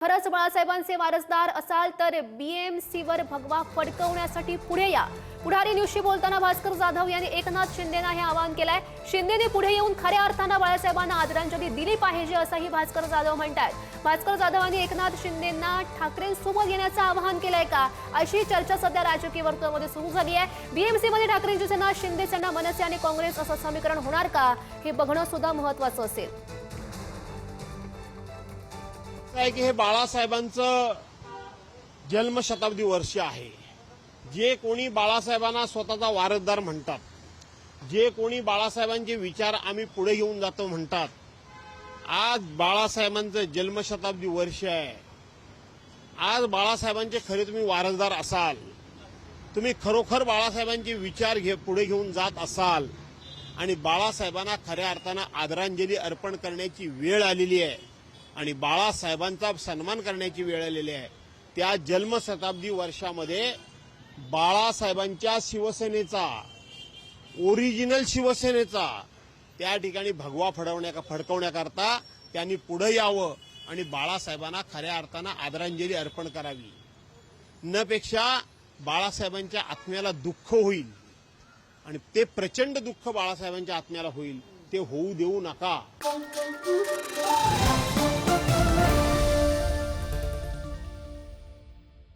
खरंच बाळासाहेबांचे वारसदार असाल तर बीएमसीवर भगवा फडकवण्यासाठी पुढे या। पुढारी न्यूजशी बोलताना भास्कर जाधव यांनी एकनाथ शिंदेंना हे आवाहन केलंय। शिंदेंनी पुढे येऊन खऱ्या अर्थानं बाळासाहेबांना आदरांजली दिली पाहिजे असंही भास्कर जाधव म्हणतात। भास्कर जाधवांनी एकनाथ शिंदेंना ठाकरेंसोबत येण्याचं आवाहन केलंय का, अशी चर्चा सध्या राजकीय वर्तुळामध्ये सुरू झाली आहे। बीएमसीमध्ये ठाकरेंची सेना, शिंदे सेना, मनसे आणि काँग्रेस असं समीकरण होणार का, हे बघणं सुद्धा महत्त्वाचं असेल। काय की हे बाळासाहेबांचं जन्मशताब्दी वर्ष आहे। जे कोणी बाळासाहेबांना स्वतःचा वारसदार म्हणतात, जे कोणी बाळासाहेबांचे विचार आम्ही पुढे घेऊन जातो म्हणतात, आज बाळासाहेबांचं जन्मशताब्दी वर्ष आहे। आज बाळासाहेबांचे खरे तुम्ही वारसदार असाल, तुम्ही खरोखर बाळासाहेबांचे विचार पुढे घेऊन जात असाल आणि बाळासाहेबांना खऱ्या अर्थानं आदरांजली अर्पण करण्याची वेळ आलेली आहे आणि बाळासाहेबांचा सन्मान करण्याची वेळ आलेली आहे। त्या जन्मशताब्दी वर्षामध्ये बाळासाहेबांच्या शिवसेनेचा, ओरिजिनल शिवसेनेचा त्या ठिकाणी भगवा फडकवण्याकरता त्यांनी पुढे यावं आणि बाळासाहेबांना खऱ्या अर्थानं आदरांजली अर्पण करावी। न पेक्षा बाळासाहेबांच्या आत्म्याला दुःख होईल आणि ते प्रचंड दुःख बाळासाहेबांच्या आत्म्याला होईल, ते होऊ देऊ नका।